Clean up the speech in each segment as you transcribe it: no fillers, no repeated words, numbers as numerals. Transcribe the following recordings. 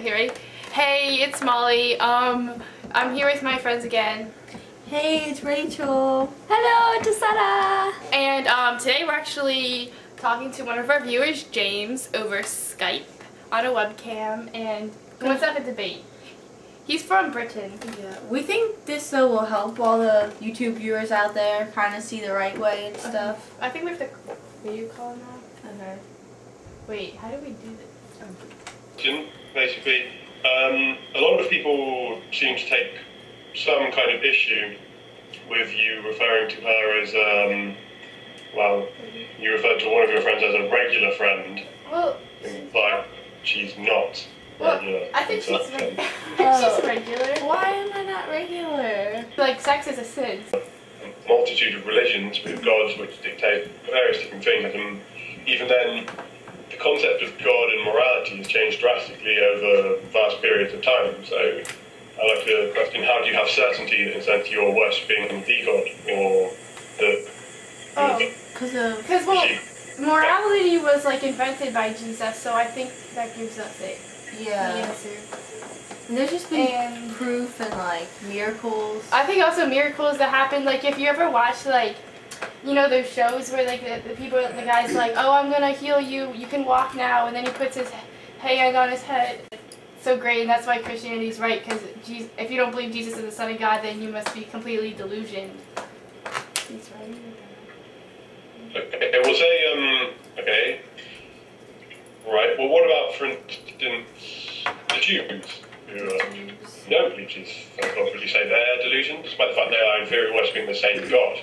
Okay, ready? Hey, it's Molly. I'm here with my friends again. Hey, it's Rachel. Hello, it's Sarah. And today we're actually talking to one of our viewers, James, over Skype on a webcam, and he wants to have a debate. He's from Britain. Yeah, we think this though will help all the YouTube viewers out there kind of see the right way and stuff. I think we have to video call now. Okay. Wait, how do we do this? Basically, a lot of people seem to take some kind of issue with you referring to her as, well, you referred to one of your friends as a regular friend, Well, but she's not regular. I think she's Oh. regular. Why am I not regular? Like, sex is a sin. A multitude of religions with gods which dictate various different things, and even then, the concept of God and morality has changed drastically over vast periods of time. So I'd like to question, how do you have certainty that in a sense you're worshipping the God, or the... Because Well, morality was like invented by Jesus, so I think that gives us the yeah. answer. And there's just been And proof and like miracles. I think also miracles that happen, like if you ever watch like, you know, those shows where like the people, the guy's like, oh, I'm gonna heal you, you can walk now, and then he puts his hand on his head. So great, and that's why Christianity is right, because if you don't believe Jesus is the Son of God, then you must be completely delusioned. He's right. Okay, we'll say, okay. Right, well what about, for instance, the Jews, who don't believe Jesus? Would you say they're delusioned, despite the fact they are in theory worshipping the same God?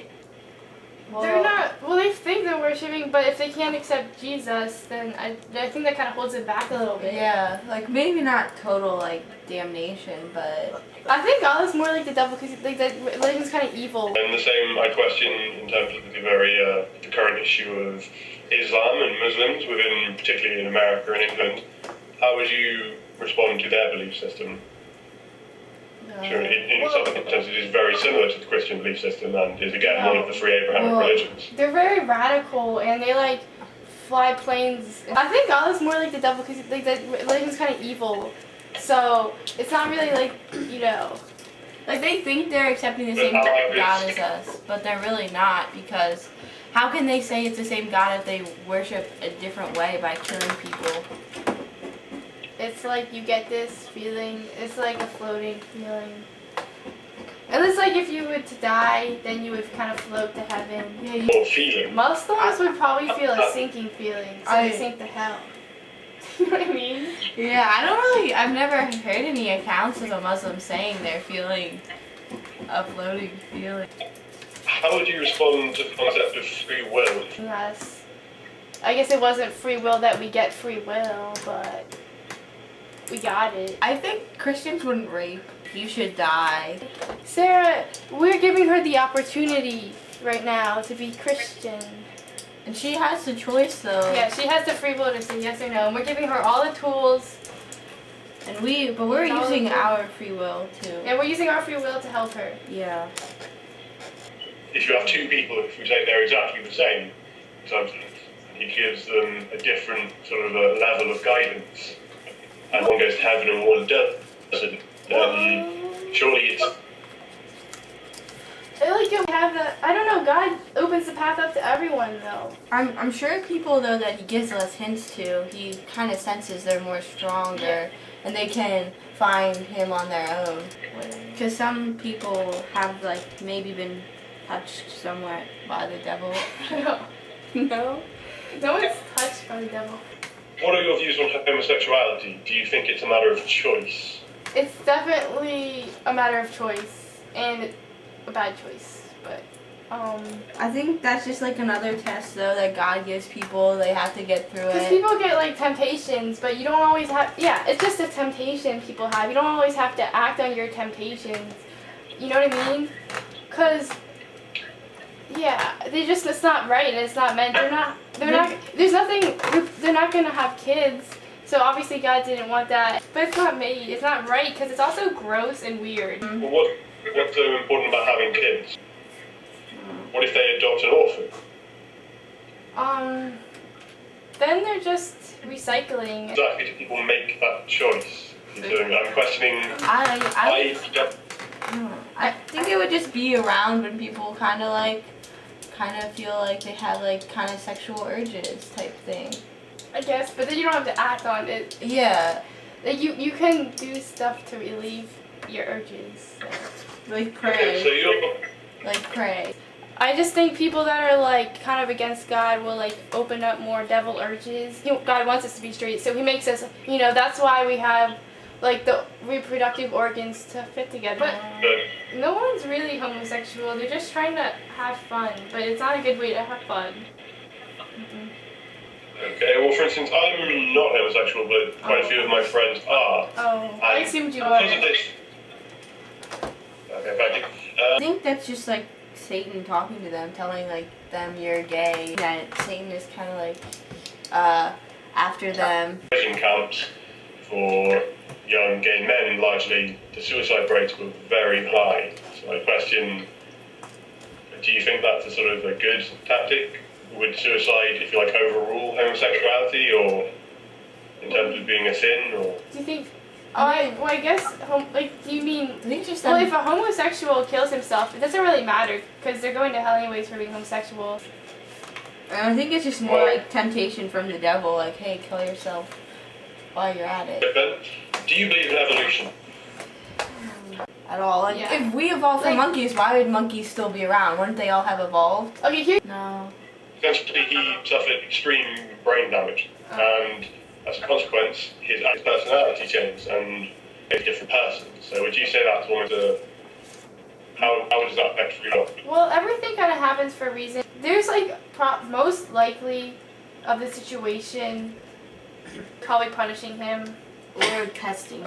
Well, They're not, well, they think they're worshiping, but if they can't accept Jesus, then I think that kind of holds it back a little bit. Yeah, like maybe not total like damnation, but I think God is more like the devil, because like, the religion's kind of evil. And the same I question in terms of the very, the current issue of Islam and Muslims within, particularly in America and England. How would you respond to their belief system? Sure, in some sense it is very similar to the Christian belief system and is again one of the three Abrahamic religions. They're very radical, and they like fly planes. I think God is more like the devil, because like the religion's kind of evil. So it's not really like, you know, like they think they're accepting the same God as us, but they're really not, because how can they say it's the same God if they worship a different way by killing people? it's like you get this feeling, it's like a floating feeling. And it's like if you were to die, then you would kind of float to heaven. Or feeling. Muslims would probably feel a sinking feeling, so they sink to hell. You know what I mean? Yeah, I've never heard any accounts of a Muslim saying they're feeling a floating feeling. How would you respond to the concept of free will? Yes. I guess it wasn't free will that we get free will, but we got it. I think Christians wouldn't rape. You should die. Sarah, we're giving her the opportunity right now to be Christian. And she has the choice though. Yeah, she has the free will to say yes or no, and we're giving her all the tools. And we're using our free will too. And we're using our free will to help her. Yeah. If you have two people, if we say they're exactly the same, sometimes he gives them a different sort of a level of guidance, and one goes to heaven and one doesn't, then surely it's... I like you have that. I don't know. God opens the path up to everyone, though. I'm sure people though that he gives us hints to, he kind of senses they're more stronger and they can find him on their own. Because some people have like maybe been touched somewhat by the devil. No. No? No one's touched by the devil. What are your views on homosexuality? Do you think it's a matter of choice? It's definitely a matter of choice, and a bad choice, but, I think that's just like another test though that God gives people. They have to get through because it. people get, like, temptations, but you don't always have, yeah, it's just a temptation people have. You don't always have to act on your temptations. You know what I mean? Because, yeah, it's not right, and it's not meant, they're not, there's nothing, they're not going to have kids, so obviously God didn't want that, but it's not made, it's not right, because it's also gross and weird. Well, what's so important about having kids? What if they adopt an orphan? Then they're just recycling. Exactly, do people make that choice? considering I'm questioning. I think it would just be around when people kind of feel like they have like kind of sexual urges type thing. I guess, but then you don't have to act on it. Yeah. Like you can do stuff to relieve your urges. So. Like pray. Okay, so you're. Like pray. I just think people that are like kind of against God will like open up more devil urges. God wants us to be straight, so He makes us. That's why we have like the reproductive organs to fit together. But no one's really homosexual. They're just trying to have fun, but it's not a good way to have fun. Mm-hmm. Okay, well, for instance, I'm not homosexual, but quite a few of my friends are. Oh, I assumed you were. Because of this. Okay, thank you. I think that's just like Satan talking to them, telling like them you're gay. That Satan is kind of like after them. In camps for young gay men, largely the suicide rates were very high. So I question: do you think that's a sort of a good tactic? Would suicide, if you like, overrule homosexuality, or in terms of being a sin, or? Do you think? I guess. Do you mean? I think just. Well, if a homosexual kills himself, it doesn't really matter because they're going to hell anyways for being homosexual. I think it's just more like temptation from the devil, like, hey, kill yourself while you're at it. Ben, do you believe in evolution? At all. Like, Yeah. if we evolved from monkeys, why would monkeys still be around? Wouldn't they all have evolved? Okay, here. No. Essentially, he suffered extreme brain damage, and as a consequence, his personality changed, and he's a different person. So would you say that's almost a... How does that affect free will? Well, everything kind of happens for a reason. There's like most likely of the situation, probably punishing him Or testing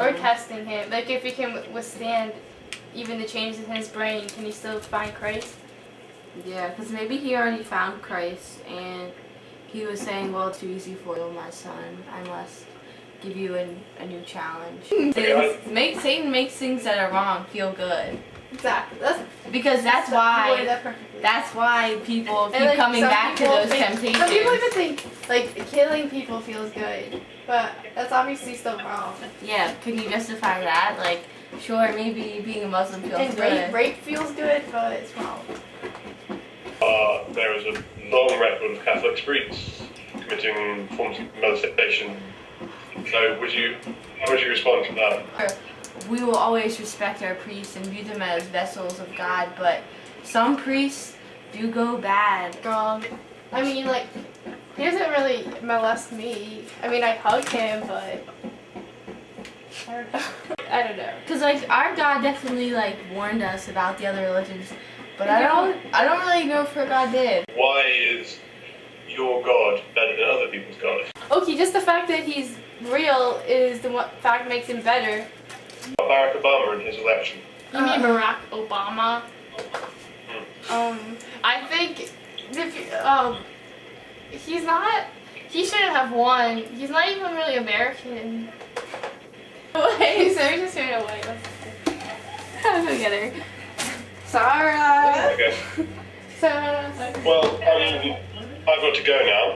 him. Like if he can withstand even the changes in his brain, can he still find Christ? Yeah, because maybe he already found Christ, and he was saying, well, it's too easy for you, my son. I must give you a new challenge. Satan makes things that are wrong feel good. Exactly. That's why people keep coming back to those temptations. Some people even think like killing people feels good, but that's obviously still wrong. Yeah, can you justify that? Like, sure, maybe being a Muslim feels And good. rape feels good, but it's wrong. There is a long record of Catholic priests committing forms of molestation. So how would you respond to that? We will always respect our priests and view them as vessels of God, but some priests do go bad. Wrong. I mean, like, he doesn't really molest me. I mean, I hug him, but I don't know. Cause like our God definitely like warned us about the other religions, but I don't really know if our God did. Why is your God better than other people's gods? Okay, just the fact that he's real is the fact makes him better. Barack Obama in his election. You mean Barack Obama? I think he's not. He shouldn't have won. He's not even really American. Wait, so we're just doing it away. Come together. Sarah. Okay. Sarah. Well, I've got to go now.